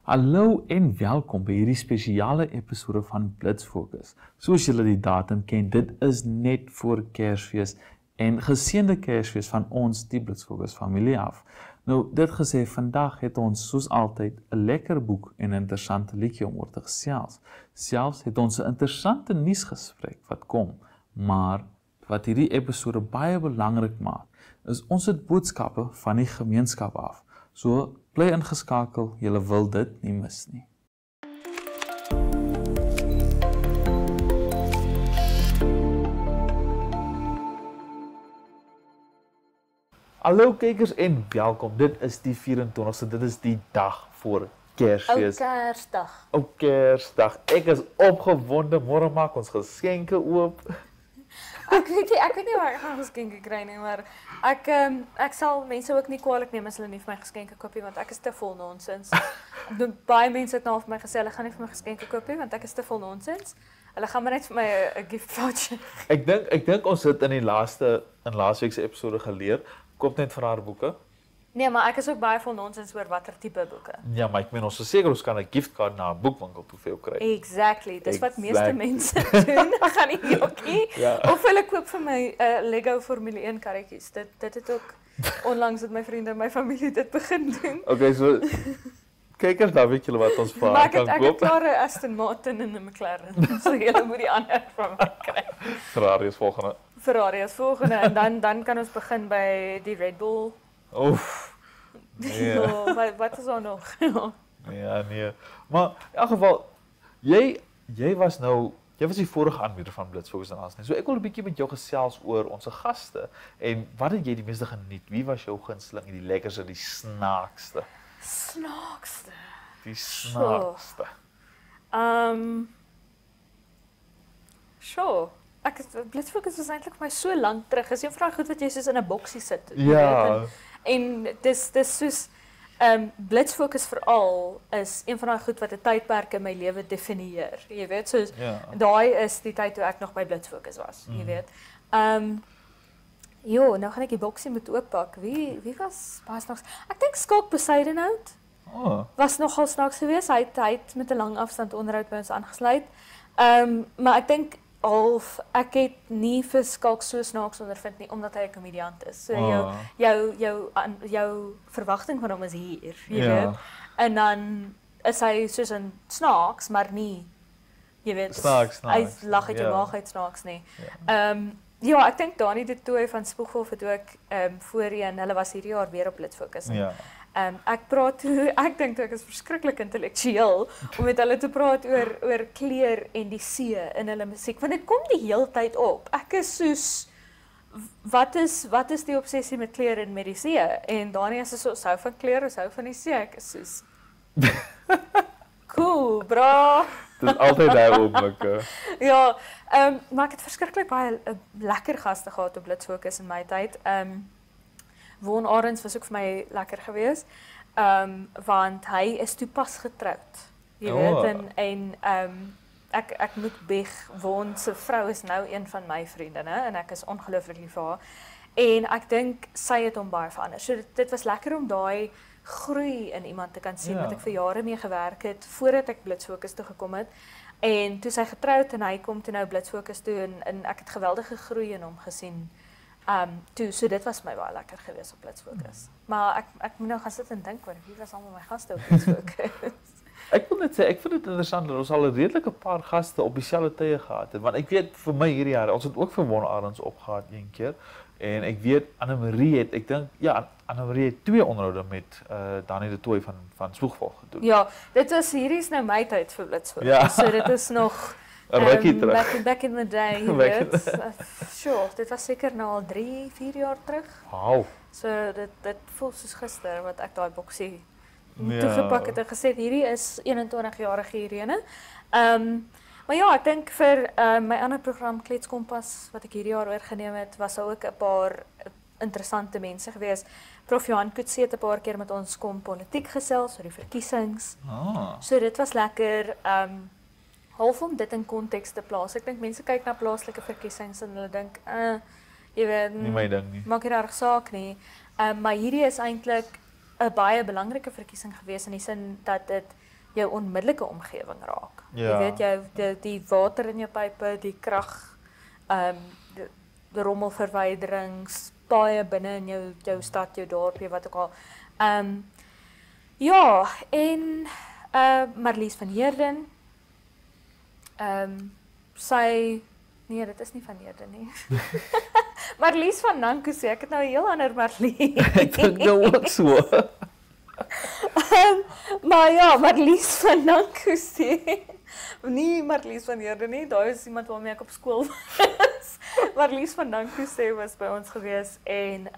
Hallo en welkom by hierdie spesiale episode van Blitsfokus. Soos julle die datum ken, dit is net voor Kersfees en geseënde Kersfees van ons die Blitsfokus familie af. Nou, dit gesê, vandag het ons soos altyd 'n lekker boek en 'n interessante liedjie om oor te gesels. Selfs het ons 'n interessante nuusgesprek wat kom, maar wat hierdie episode baie belangrik maak, is ons het boodskappe van die gemeenskap af. So, bly ingeskakel, julle wil dit nie mis nie. Hallo kykers en welkom. Dit is die 24ste, dit is die dag voor Kersfees. Ou Kersdag. Ek is opgewonde, môre maak ons geskenke oop. Ek weet nie waar ek gaan geskenke kry nie, maar ek sal mense ook nie kwaadlik neem as hulle nie vir my geskenke koop nie, want ek is te vol nonsens. Baie mense het nou vir my gesê, hulle gaan nie vir my geskenke koop nie, want ek is te vol nonsens. Hulle gaan maar net vir my 'n gift voucher. Ek dink ons het in laasweek se episode geleer, koop net vir haar boeke. Nee, maar ek is ook baie vol nonsens oor watter tipe boeke. Ja, maar ek meen ons is seker ons kan 'n giftkaart na 'n boekwinkel toe vir jou kry. Exactly, dis wat meeste mense doen. Ek gaan nie jokkie. Ja. Of hulle koop vir my Lego Formule 1 karretjies. Dit het ook onlangs met my vriende en my familie dit begin doen. Okay, so kykers, dan weet julle wat ons vir Maar haar ek kan het koop. klaar 'n Aston Martin en 'n McLaren. So julle moet die ander van my kry. Ferrari is volgende. Ferrari is volgende en dan kan ons begin by die Red Bull. Oef. Nee. Ja, wat is daar nog? Ja, nee. Maar in elk geval, jy was die vorige aanbieder van Blitsfokus en alles. So ek wil 'n bietjie met jou gesels oor ons gaste en wat het jy die meeste geniet? Wie was jou gunsteling, die lekkerste, die snaakste? Snaakste. Die snaakste. Sure. Blitsfokus was eintlik vir my so lank terug. Is een van daai goed wat jy soos in 'n boksie sit. jy Ja. weet, En dis soos Blitsfokus veral is een van daai goed wat 'n tydperk in my lewe definieer. Jy weet, soos Ja. daai is die tyd toe ek nog by Blitsfokus was, jy weet. Nou gaan ek die boksie moet ooppak. Wie was baie snaaks? Ek dink Skalk Besuidenhout Oh. was nogal snaaks geweest. Hy het met 'n lang afstand onderhoud by ons aangesluit. Maar ek dink ek het nie vir Skalk so snaaks ondervind nie omdat hy 'n komediant is. So jou verwagting van hom is hier, jy weet. En dan is hy soos 'n snaaks, maar nie, jy weet. Snaaks. Hy lag uit jou maag uit snaaks nie. Ja, ek dink Dani de Tooy van Spoeghof het ook voorheen, hulle was hierdie jaar weer op Blitsfokus. Ja. Ek dink ek is verskriklik intellektueel om met hulle te praat oor kleur en die see in hulle musiek, want dit kom die hele tyd op. Ek is soos, wat is die obsessie met kleur en met die see? En Dani is so, ons hou van kleur, ons hou van die see. Ek is soos, cool, bra. Dit is altyd daai oomblikke. Ja, maar ek het verskriklik baie lekker gaste gehad op Blitsfokus in my tyd. Woon Arends was ook vir my lekker geweest, want hy is toe pas getroud. Jy weet, en ek moet beg, Woon se vrou is nou een van my vriendinne en ek is ongelooflik lief vir haar. En ek dink sy het hom baie verander. So dit was lekker om daai groei in iemand te kan sien wat ek vir jare mee gewerk het voordat ek Blitsfokus toe gekom het. En toe sy getroud en hy kom toe nou Blitsfokus toe en ek het geweldige groei in hom gesien. So dit was my baie lekker geweest op Blitsfokus. Maar ek moet nou gaan sit en dink oor wie was almal my gaste op Blitsfokus. Ek wil net sê, ek vind dit interessant dat ons al 'n redelike paar gaste op dieselfde tye gehad het, want ek weet vir my hierdie jaar, ons het ook vir Woon Arends opgehad een keer. En ek weet Anne-Marie het, Anne-Marie het 2 onderhoude met Dani de Tooy van Spoeghof gedoen. Ja, hierdie is nou my tyd vir Blitsfokus. Ja. So dit is nog 'n rukkie terug. Back in the day, jy weet. Sure, dit was seker nou al 3-4 jaar terug. Wow. So dit voel soos gister wat ek daai boksie toegepak het en gesê hierdie is 21-jarige Irene. Maar ja, ek dink vir my ander program Kletskompas wat ek hierdie jaar oorgeneem het, was daar ook 'n paar interessante mense geweest. Prof Johan Coetzee het 'n paar keer met ons kom politiek gesels oor die verkiesings. So dit was lekker half om dit in konteks te plaas. Ek dink mense kyk na plaaslike verkiesings en hulle dink, jy weet, nie my ding nie. Maak nie reg saak nie. Maar hierdie is eintlik 'n baie belangrike verkiesing geweest in die sin dat dit jou onmiddellike omgewing raak. Ja. Jy weet die water in jou pype, die krag, die rommelverwyderings, paaie binne in jou stad, jou dorpie, wat ook al. Ja, en Marlies van Heerden. Sy nee, dit is nie van Heerden nie. Marlies van Nankusé, ek het nou 'n heel ander Marlies. Ek dink nou ook so. Maar ja, Marlies van Nankusé. Nie Marlies van Heerden nie, daai is iemand waarmee ek op skool was. Marlies van Nankusé was by ons gewees en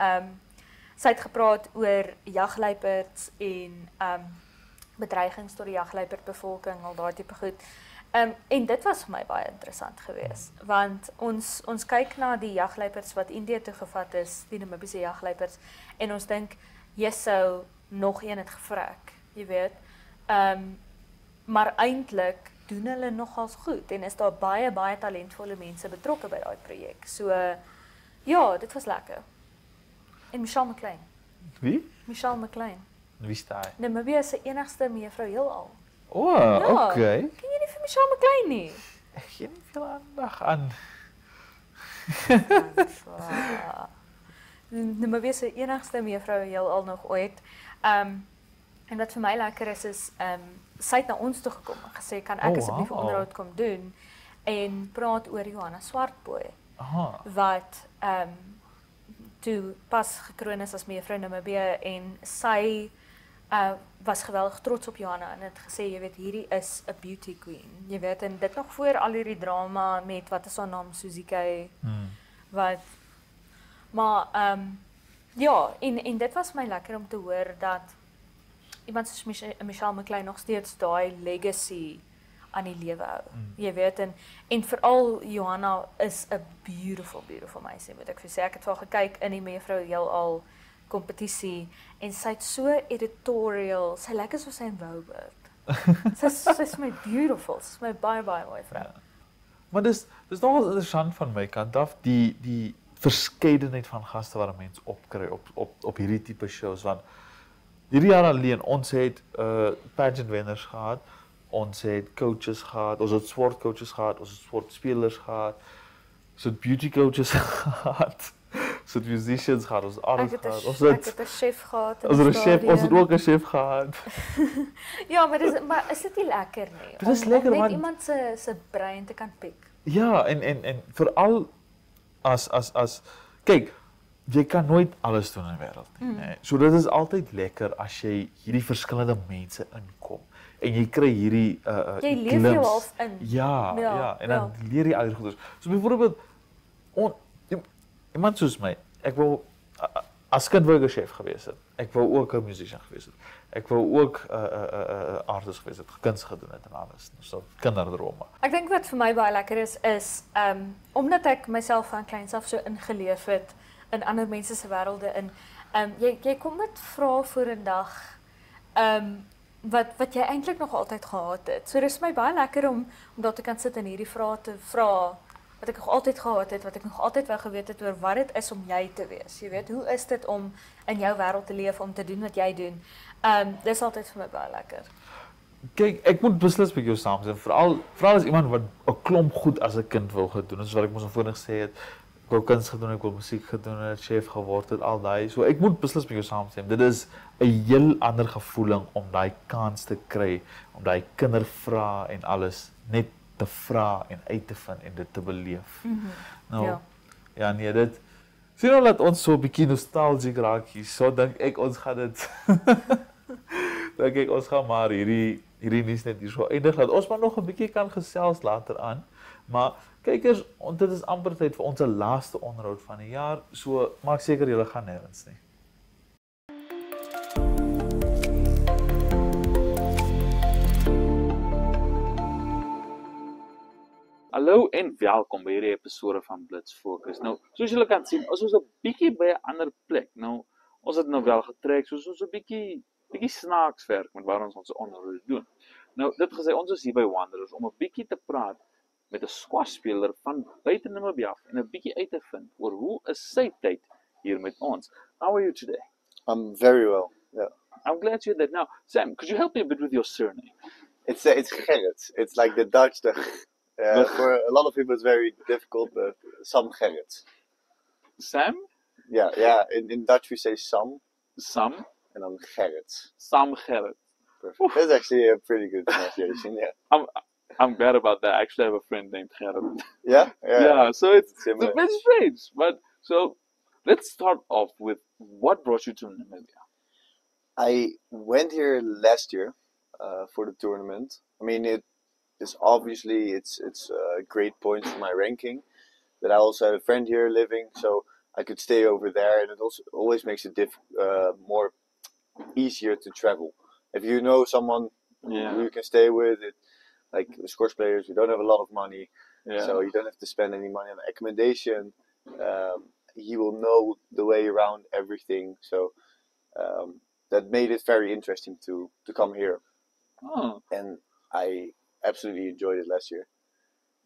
sy het gepraat oor jagluiperds en bedreigings tot die jagluiperdbevolking, al daai tipe goed. En dit was vir my baie interessant geweest, want ons kyk na die jagluiperds wat Indië toe gevat is, die Namibiese jagluiperds, en ons dink, sou nog een het gevrek, jy weet. Maar eintlik doen hulle nogals goed en is daar baie talentvolle mense betrokke by daai projek. So ja, dit was lekker. En Michelle McLean. Wie? Michelle McLean. Wie is hy? Namibië se enigste mevrou heelal. O, Ja, okay. Ken jy nie vir Michelle McLean nie? Ek gee nie veel aandag aan. Namibië se enigste mevrou heelal nog ooit. En wat vir my lekker is sy het na ons toe gekom en gesê kan ek asseblief 'n onderhoud kom doen en praat oor Johanna Swartboy. Aha. Wat toe pas gekroon is as mevrou Namibië en sy was geweldig trots op Johanna en het gesê jy weet hierdie is 'n beauty queen. Jy weet en dit nog voor al hierdie drama met wat is haar naam Suzike wat maar ja en dit was my lekker om te hoor dat iemand soos Michelle McLean nog steeds daai legacy aan die lewe hou. Jy weet en veral Johanna is 'n beautiful meisie moet ek vir sê. Ek het vir haar gekyk in die mevrou heelal kompetisie en sy het so editorial. Sy lyk asof sy in Wouwburg. Sy's my beautiful. Sy's my baie mooi vrou. Ja. Maar dis nogal interessant van my kant af die verskeidenheid van gaste wat 'n mens opkry op hierdie tipe shows want hierdie jaar alleen ons het pageant wenners gehad, ons het coaches gehad, ons het sportcoaches gehad, ons het sportspelers gehad, ons het beauty coaches gehad. Ons het musicians gehad, ons het artists gehad, ons het 'n chef gehad. Ons het ook 'n chef gehad. Ja, maar is dit nie lekker nie? Dit is lekker om want net iemand se brein te kan pik. Ja, en veral as kyk, jy kan nooit alles doen in die wêreld nie, nee. So dit is altyd lekker as jy hierdie verskillende mense inkom en jy kry hierdie jy leef jou half in. Ja, en dan leer jy al die goeders. So byvoorbeeld iemand soos my, ek wou as kind wou ek 'n chef gewees het. Ek wou ook 'n musician gewees het. Ek wou ook 'n artist gewees het, kuns gedoen het en alles. So kinderdrome. Ek dink wat vir my baie lekker is omdat ek myself van kleins af so ingeleef het in ander mense se wêrelde in jy kom met vrae vorendag wat jy eintlik nog altyd gehad het. So dis vir my baie lekker om daar te kan sit en hierdie vrae te vra wat ek nog altyd gehad het, wat ek nog altyd wou geweet het oor wat dit is om jy te wees. Jy weet, hoe is dit om in jou wêreld te leef, om te doen wat jy doen? Dis altyd vir my baie lekker. Kyk, ek moet beslis met jou saamstem. Veral as iemand wat 'n klomp goed as 'n kind wou gedoen het, soos wat ek mos voorheen gesê het. Ek wou kuns gedoen, ek wou musiek gedoen het, chef geword het, al daai. So ek moet beslis met jou saamstem. Dit is 'n heel ander gevoeling om daai kans te kry, om daai kindervrae en alles net te vra en uit te vind en dit te beleef. Nou, ja nee, dit sien nou dat ons so 'n bietjie nostalgies raak hier. So dink ek ons gaan dit dink ek ons gaan maar hierdie nuus net hier so eindig dat ons maar nog 'n bietjie kan gesels later aan. Maar kykers, dit is amper tyd vir ons laaste onderhoud van die jaar. So maak seker julle gaan nêrens nie. Hallo en welkom by hierdie episode van Blitz Fokus. Nou, soos julle kan sien, ons is 'n bietjie by 'n ander plek. Nou, ons het nou wel getrek, soos ons 'n bietjie snaaks werk met waar ons onderhoud doen. Nou, dit gesê, ons is hier by Wanderers om 'n bietjie te praat met 'n squashspeler van buite Namibië af en 'n bietjie uit te vind oor hoe is sy tyd hier met ons. How are you today? I'm very well, yeah. I'm glad to hear that. Now, Sam, could you help me a bit with your surname? It's Gerrit. It's like the Dutch. For a lot of people, it's very difficult. But Sam Gerrit. Sam? Yeah. In Dutch, we say Sam Sam? and then Gerrit. Sam Gerrit. Perfect. That's actually a pretty good pronunciation. Yeah. I'm glad about that. I actually have a friend named Gerrit. Yeah. Yeah, so it's a Similar. bit strange. But so let's start off with what brought you to Namibia? I went here last year for the tournament. I mean, it's obviously it's great points for my ranking, but I also had a friend here living, so I could stay over there, and it also always makes it more easier to travel. If you know someone who you can stay with, like the squash players, we don't have a lot of money, so you don't have to spend any money on accommodation. He will know the way around everything, so that made it very interesting to come here. Oh. And I absolutely enjoyed it last year.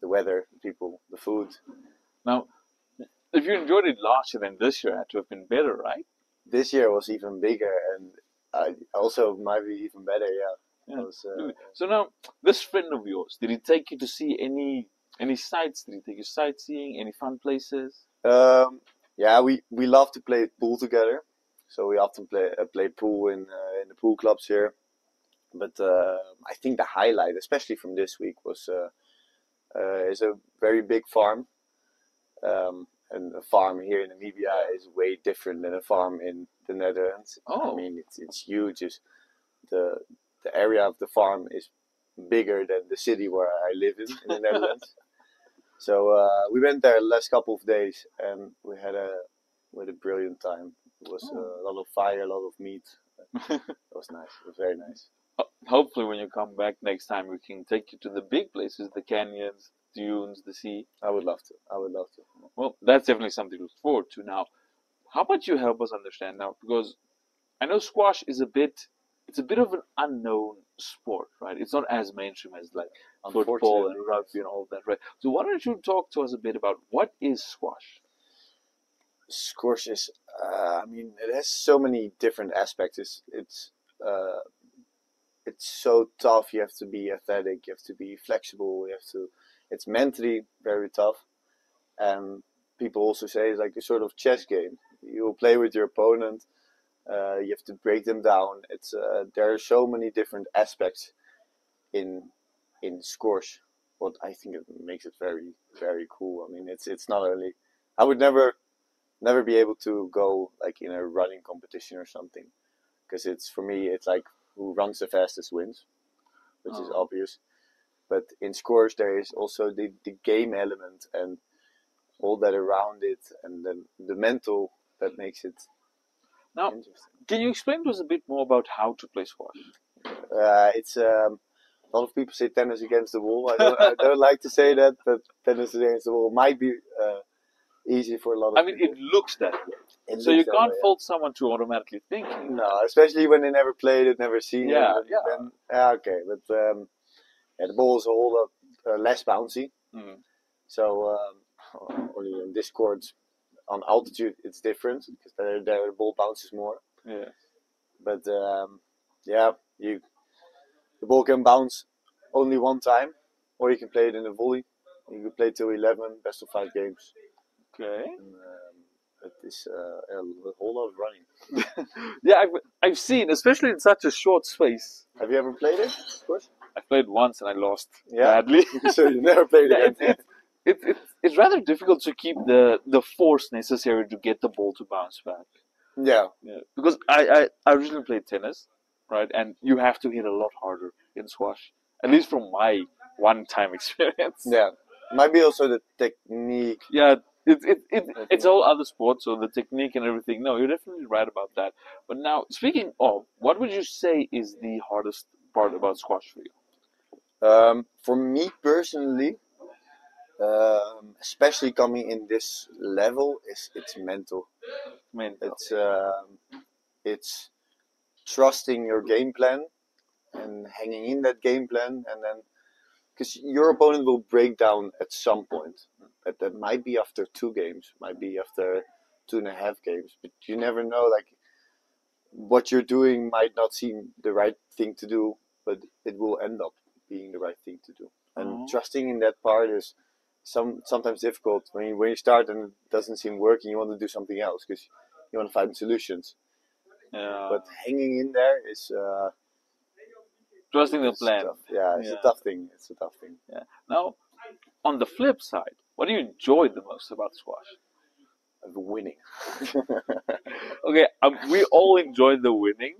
The weather, the people, the food. Now, if you enjoyed it last year, then this year had to have been better, right? This year was even bigger, and also might be even better. Yeah. So now, this friend of yours, did he take you to see any sites? Did he take you sightseeing? Any fun places? Yeah, we love to play pool together, so we often play pool in the pool clubs here. But I think the highlight, especially from this week, was is a very big farm. And a farm here in Namibia is way different than a farm in the Netherlands. Oh. I mean, it's huge. The area of the farm is bigger than the city where I live in the Netherlands. So we went there the last couple of days, and we had a brilliant time. It was a lot of fire, a lot of meat. It was nice. It was very nice. Hopefully, when you come back next time, we can take you to the big places, the canyons, dunes, the sea. I would love to. Well, that's definitely something to look forward to. Now, how about you help us understand now? Because I know squash is it's a bit of an unknown sport, right? It's not as mainstream as like football and rugby and all that, right? So why don't you talk to us a bit about what is squash? Squash is, I mean, it has so many different aspects. It's so tough. You have to be athletic. You have to be flexible. It's mentally very tough. And people also say it's like a sort of chess game. You will play with your opponent. You have to break them down. There are so many different aspects in squash. What I think it makes it very, very cool. I mean, it's not only. I would never be able to go like in a running competition or something, because for me it's like who runs the fastest wins, which is obvious. But in squash there is also the game element and all that around it, and then the mental that makes it interesting. Can you explain to us a bit more about how to play squash? It's a lot of people say tennis against the wall. I don't like to say that, but tennis against the wall might be easy for a lot of people. I mean, it looks that way. So you can't fault someone to automatically think. No, especially when they never played it, never seen it. Okay, but the ball is a whole lot less bouncy. Mm. So only in this court, on altitude, it's different because there the ball bounces more. Yeah. But the ball can bounce only one time, or you can play it in a volley. You can play till 11, best of 5 games. Okay. And, it is a whole lot of running. Yeah, I've seen, especially in such a short space. Have you ever played it? Of course. I played once and I lost badly. So you never played it again. It's rather difficult to keep the force necessary to get the ball to bounce back. Yeah. Because I originally played tennis, right? And you have to hit a lot harder in squash, at least from my one-time experience. Yeah. Might be also the technique. Yeah. It's all other sports, so the technique and everything. No, you're definitely right about that. But now, speaking of, what would you say is the hardest part about squash for you? For me personally, especially coming in this level, it's mental. It's trusting your game plan and hanging in that game plan, and then because your opponent will break down at some point. That might be after 2 games, might be after 2.5 games, but you never know. Like what you're doing might not seem the right thing to do, but it will end up being the right thing to do. And trusting in that part is sometimes difficult when you start and it doesn't seem working. You want to do something else because you want to find solutions. Yeah. But hanging in there is Trusting the plan. tough. Yeah, it's a tough thing. It's a tough thing. Yeah. Now, on the flip side, what do you enjoy the most about squash? Winning. Okay, we all enjoy the winning.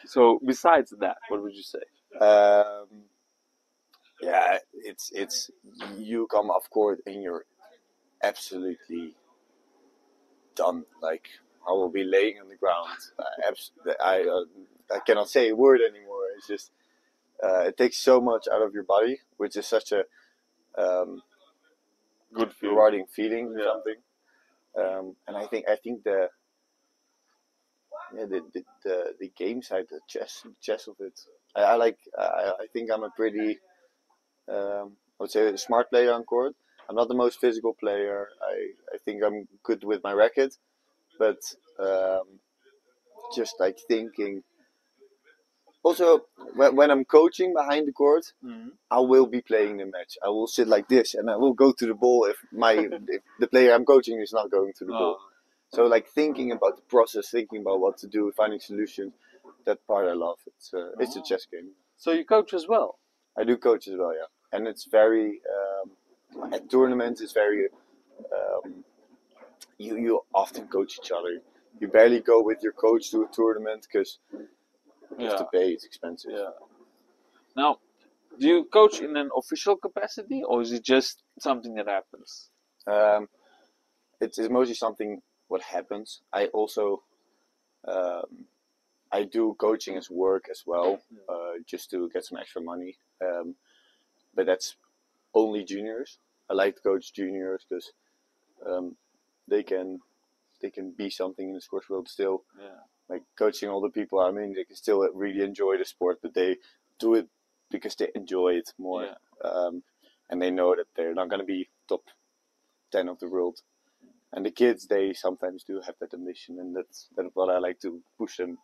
So besides that, what would you say? Yeah, it's you come off court and you're absolutely done. Like I will be laying on the ground. I cannot say a word anymore. It's just it takes so much out of your body, which is such a Good feeling. rewarding feeling. Yeah. Something. And I think the game side, the chess of it. I think I'm a pretty I would say a smart player on court. I'm not the most physical player. I think I'm good with my racket, but just like thinking. Also, when I'm coaching behind the court, I will be playing the match. I will sit like this, and I will go to the ball if if the player I'm coaching is not going to the ball. So like thinking about the process, thinking about what to do, finding solutions. That part I love. It's a chess game. So you coach as well? I do coach as well, yeah. And it's very at tournaments. It's very you often coach each other. You barely go with your coach to a tournament because you have to pay. It's expensive. Yeah. Now, do you coach in an official capacity, or is it just something that happens? It's mostly something what happens. I also I do coaching as work as well, just to get some extra money. But that's only juniors. I like to coach juniors because they can be something in the squash world still. Yeah. Like coaching all the people, I mean, they can still really enjoy the sport, but they do it because they enjoy it more. Yeah. And they know that they're not going to be top 10 of the world. And the kids, they sometimes do have that ambition, and that's what I like to push them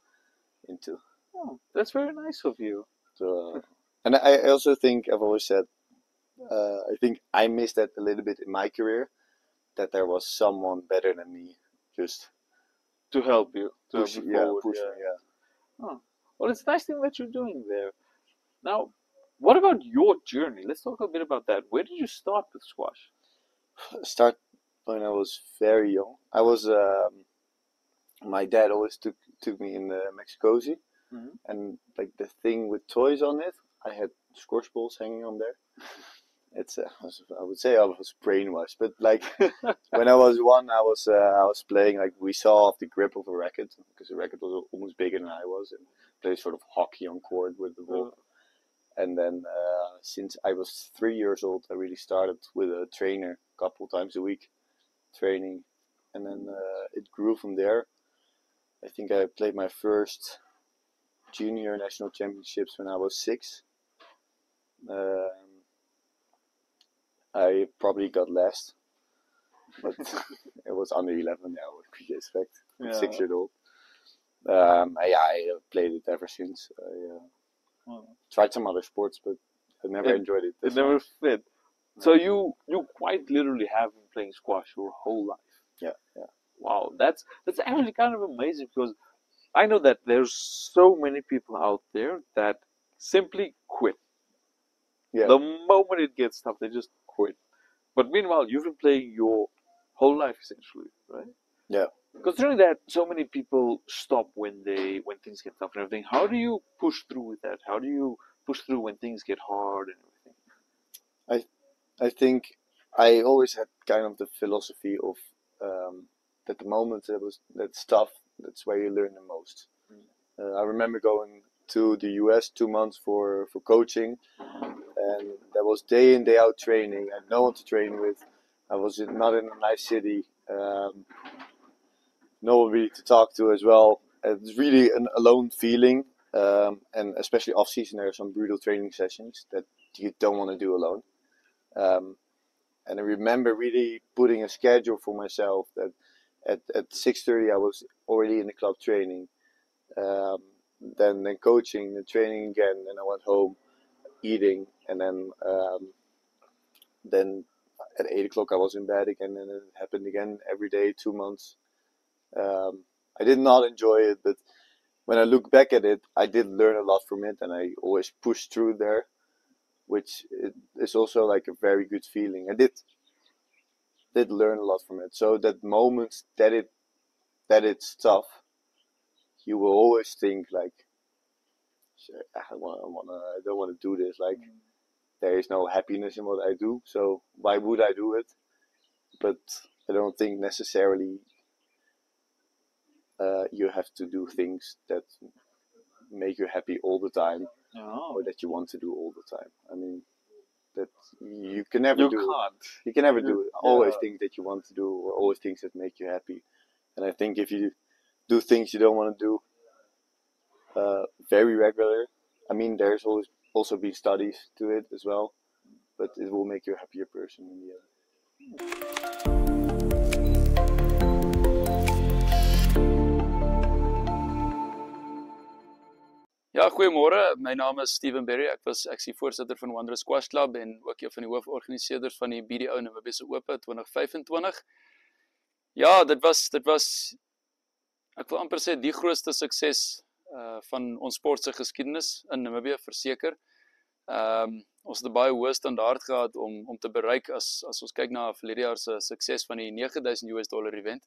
into. Oh, that's very nice of you. So, and I also think, I've always said, I think I missed that a little bit in my career, that there was someone better than me just To help you. To push, help you forward. push me, yeah. Oh. Well, it's a nice thing that you're doing there. Now, what about your journey? Let's talk a bit about that. Where did you start with squash? Start when I was very young. I was my dad always took me in the Mexicozy, and like the thing with toys on it, I had squash balls hanging on there. It's I would say I was brainwashed, but like when I was one, I was playing, like we saw off the grip of a racket because the racket was almost bigger than I was, and played sort of hockey on court with the ball. And then since I was 3 years old, I really started with a trainer a couple times a week, training, and then it grew from there. I think I played my first junior national championships when I was 6. I probably got last, but it was under 11. Yeah, what could you expect? I'm 6 years old. I played it ever since. I tried some other sports, but I never enjoyed it. It never fit. So you quite literally have been playing squash your whole life. Yeah. Wow, that's actually kind of amazing, because I know that there's so many people out there that simply quit. Yeah. The moment it gets tough, they just quit. But meanwhile, you've been playing your whole life essentially, right? Yeah. Considering that so many people stop when things get tough and everything, how do you push through with that? How do you push through when things get hard and everything? I think I always had kind of the philosophy of that the moment that's tough, that's where you learn the most. I remember going to the US 2 months for coaching, and that was day in day out training. I had no one to train with. I was not in a nice city. No one really to talk to as well. It's really an alone feeling, and especially off season, there are some brutal training sessions that you don't want to do alone. And I remember really putting a schedule for myself that at 6:30 I was already in the club training, then coaching, then training again, and I went home. eating, and then at 8 o'clock I was in bed again, and it happened again every day, 2 months. I did not enjoy it, but when I look back at it, I did learn a lot from it, and I always pushed through there, which is also like a very good feeling. I did learn a lot from it. So that moments that it's tough, you will always think like, I don't want to do this. Like, there is no happiness in what I do, so why would I do it? But I don't think necessarily you have to do things that make you happy all the time, or that you want to do all the time. I mean, that you can never do. You can never do always things that you want to do, or always things that make you happy. And I think if you do things you don't want to do very regular, I mean, there's always also been studies to it as well, but it will make you a happier person in the end. Ja, goeiemôre. My naam is Steven Berry. Ek is die voorsitter van Wanderers Squash Club en ook een van die hooforganiseerders van die BDO Namibiese Ope 2025. Ja, dit was ek wil amper sê die grootste sukses van ons sportse geskiedenis in Namibië, verseker. Ons het 'n baie hoë standaard gehad om te bereik as ons kyk na verlede jaar se sukses van die $9,000 event.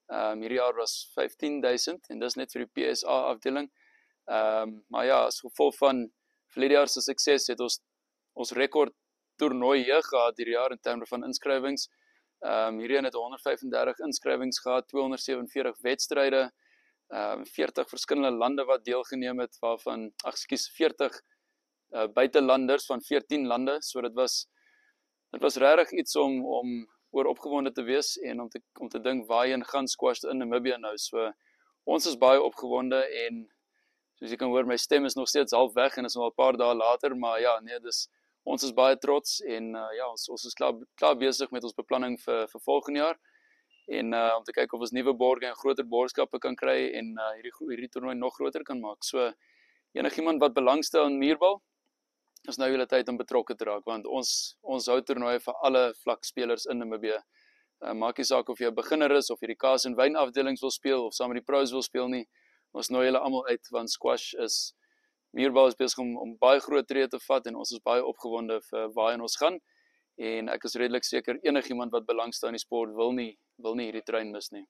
Hierdie jaar was 15,000 en dis net vir die PSA afdeling. Maar ja, as gevolg van verlede jaar se sukses het ons rekord toernooi gehad hierdie jaar in terme van inskrywings. Hierdie het 135 inskrywings gehad, 247 wedstryde, 40 verskillende lande wat deelgeneem het, waarvan 40 buitelanders van 14 lande. So dit was regtig iets om oor opgewonde te wees en om te dink waarheen gaan squash in Namibië nou. So ons is baie opgewonde en soos jy kan hoor, my stem is nog steeds half weg en is nog 'n paar dae later, maar ja, nee, ons is baie trots en ja, ons is klaar besig met ons beplanning vir volgende jaar en om te kyk of ons nuwe borge en groter borgskappe kan kry en hierdie toernooi nog groter kan maak. So enigiemand wat belangstel in muurbal, is nou julle tyd om betrokke te raak, want ons hou toernooie vir alle vlakspelers in Namibië. Maak nie saak of jy 'n beginner is of jy die kaas en wyn afdelings wil speel of saam met die pros wil speel nie. Ons nooi julle almal uit, want squash muurbal is besig om baie groot tree te vat en ons is baie opgewonde vir waarheen ons gaan. En ek is redelik seker enigiemand wat belangstel in die sport wil nie hierdie trein mis nie.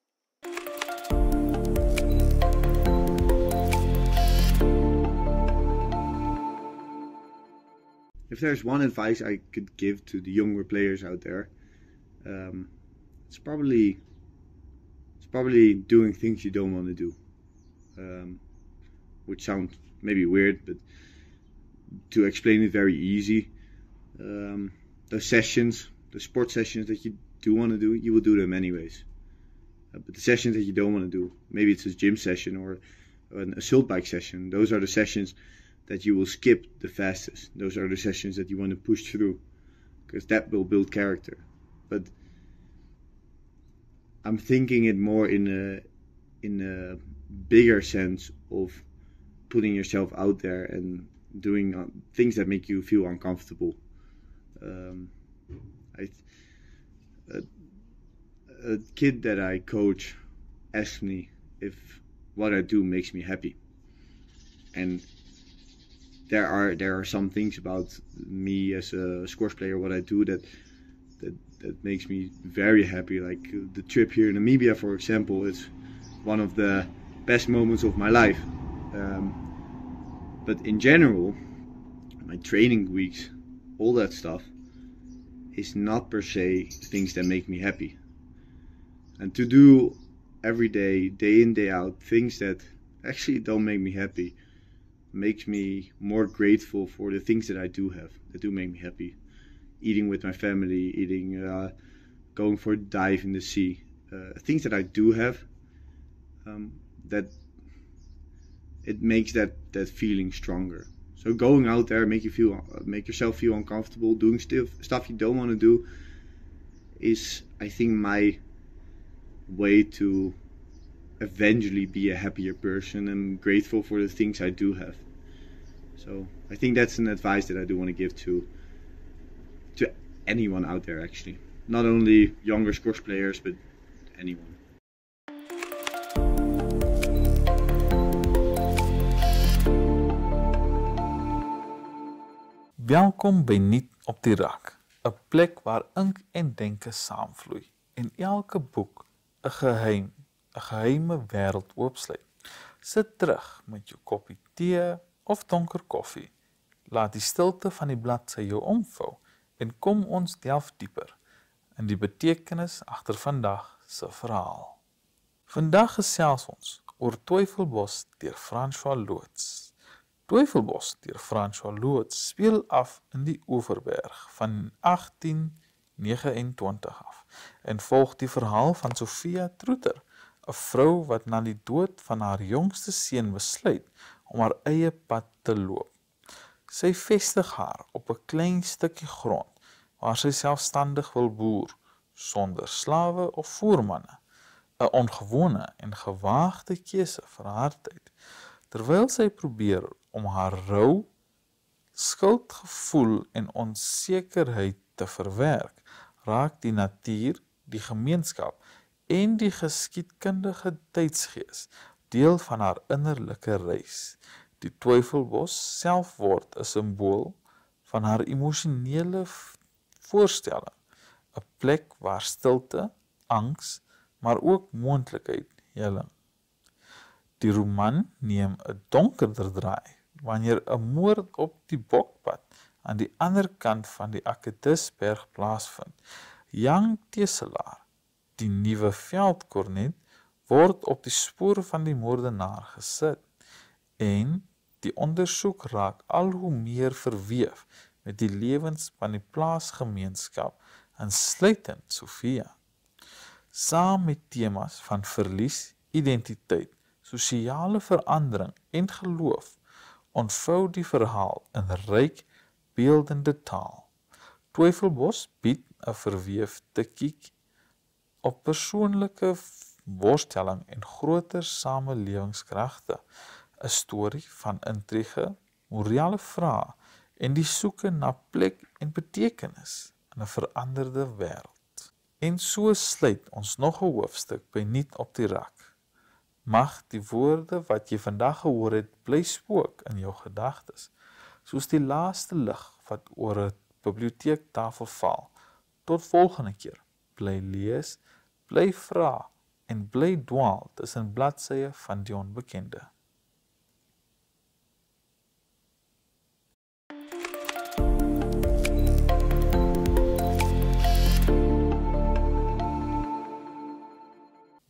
If there's one advice I could give to the younger players out there, it's probably doing things you don't want to do. Which sounds maybe weird, but to explain it very easy, the sport sessions that you do want to do, you will do them anyways. But the sessions that you don't want to do, maybe it's a gym session or an assault bike session, those are the sessions that you will skip the fastest. Those are the sessions that you want to push through, because that will build character. But I'm thinking it more in a bigger sense of putting yourself out there and doing things that make you feel uncomfortable. A kid that I coach asked me if what I do makes me happy, and there are some things about me as a squash player, what I do that makes me very happy. Like the trip here in Namibia, for example, is one of the best moments of my life. But in general, my training weeks, all that stuff, is not per se things that make me happy. And to do every day, day in, day out, things that actually don't make me happy, makes me more grateful for the things that I do have, that do make me happy. Eating with my family, going for a dive in the sea, things that I do have, that it makes that feeling stronger. So going out there, make yourself feel uncomfortable, doing stuff you don't want to do, is, I think, my way to eventually be a happier person and grateful for the things I do have. So I think that's an advice that I do want to give to anyone out there, actually. Not only younger squash players, but anyone. Welkom by Nuut op die Rak, 'n plek waar ink en denke saamvloei en elke boek 'n geheime wêreld oopsluit. Sit terug met jou koppie tee of donker koffie. Laat die stilte van die bladsy jou omvou en kom ons delf dieper in die betekenis agter vandag se verhaal. Vandag gesels ons oor Twyfelbos deur François Loots. Twyfelbos deur François Loots speel af in die Oeverberg van 1829 af en volg die verhaal van Sophia Troeter, 'n vrou wat na die dood van haar jongste seun besluit om haar eie pad te loop. Sy vestig haar op 'n klein stukkie grond waar sy selfstandig wil boer, sonder slawe of voermanne, 'n ongewone en gewaagde keuse vir haar tyd. Terwyl sy probeer om haar rou, skuldgevoel en onsekerheid te verwerk, raak die natuur, die gemeenskap en die geskiedkundige tydsgees deel van haar innerlike reis. Die Twyfelbos self word 'n simbool van haar emosionele voorstelling, 'n plek waar stilte, angs, maar ook moontlikheid heling. Die roman neem 'n donkerder draai wanneer 'n moord op die Bokpad aan die ander kant van die Akedisberg plaasvind. Jan Teselaar, die nuwe veldkornet, word op die spoor van die moordenaar gesit en die ondersoek raak al hoe meer verweef met die lewens van die plaasgemeenskap, insluitend Sophia. Saam met temas van verlies, identiteit, sosiale verandering en geloof, ontvou die verhaal in ryk, beeldende taal. Twyfelbos bied 'n verweefde kyk op persoonlike worsteling en groter samelewingskragte, 'n storie van intrige, morele vrae en die soeke na plek en betekenis in 'n veranderde wêreld. En so sluit ons nog 'n hoofstuk by Nuut op die Rak. Mag die woorde wat jy vandag gehoor het bly spook in jou gedagtes, soos die laaste lig wat oor 'n biblioteektafel val. Tot volgende keer, bly lees, bly vra en bly dwaal tussen bladsye van die onbekende.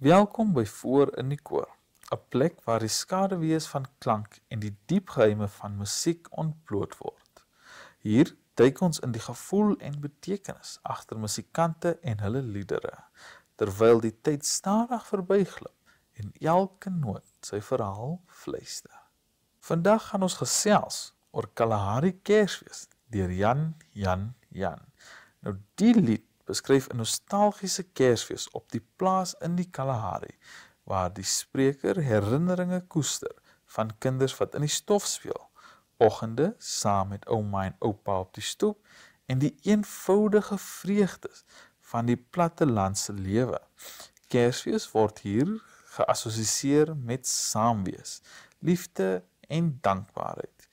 Welkom by Voor in die Koor, 'n plek waar die skaduwees van klank en die diep geheime van musiek ontbloot word. Hier duik ons in die gevoel en betekenis agter musikante en hulle liedere, terwyl die tyd stadig verbyglip en elke noot sy verhaal fluister. Vandag gaan ons gesels oor Kalahari Kersfees deur Jan. Nou die lied beskryf 'n nostalgiese Kersfees op die plaas in die Kalahari, waar die spreker herinneringe koester van kinders wat in die stof speel, oggende saam met ouma en oupa op die stoep en die eenvoudige vreugdes van die plattelandse lewe. Kersfees word hier geassosieer met saamwees, liefde en dankbaarheid.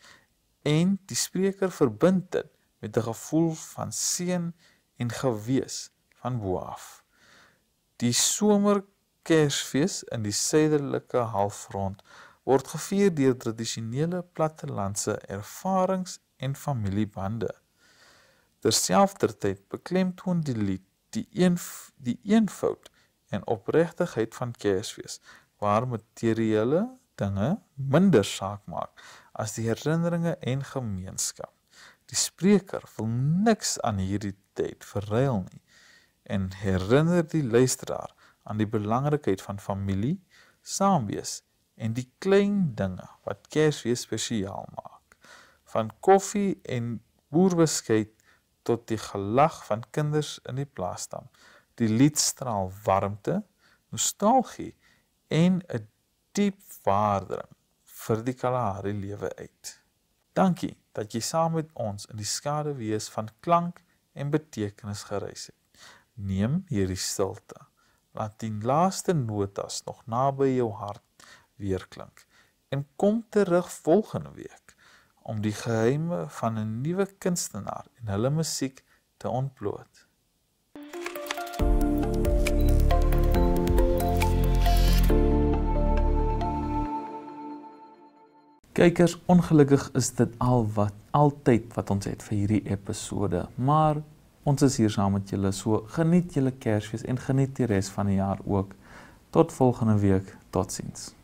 En die spreker verbind dit met 'n gevoel van seën en gewees van bo af. Die somerkersfees in die suidelike halfrond word gevier deur tradisionele plattelandse ervarings en familiebande. Terselfdertyd beklemtoon die lied die eenvoud en opregtigheid van Kersfees, waar materiële dinge minder saak maak as die herinneringe en gemeenskap. Die spreker wil niks aan hierdie tyd verruil nie en herinner die luisteraar aan die belangrikheid van familie, saamwees en die klein dinge wat Kersfees spesiaal maak. Van koffie en boerbeskuit tot die gelag van kinders in die plaasdam. Die lied straal warmte, nostalgie en 'n diep waardering vir die Kalahari lewe uit. Dankie dat jy saam met ons in die skaduwees van klank en betekenis gereis het. Neem hierdie stilte. Laat die laaste notas nog naby jou hart weerklink en kom terug volgende week om die geheime van 'n nuwe kunstenaar en hulle musiek te ontbloot. Kykers, ongelukkig is dit altyd wat ons het vir hierdie episode, maar ons is hier saam met julle, so geniet julle Kersfees en geniet die res van die jaar ook. Tot volgende week, totsiens.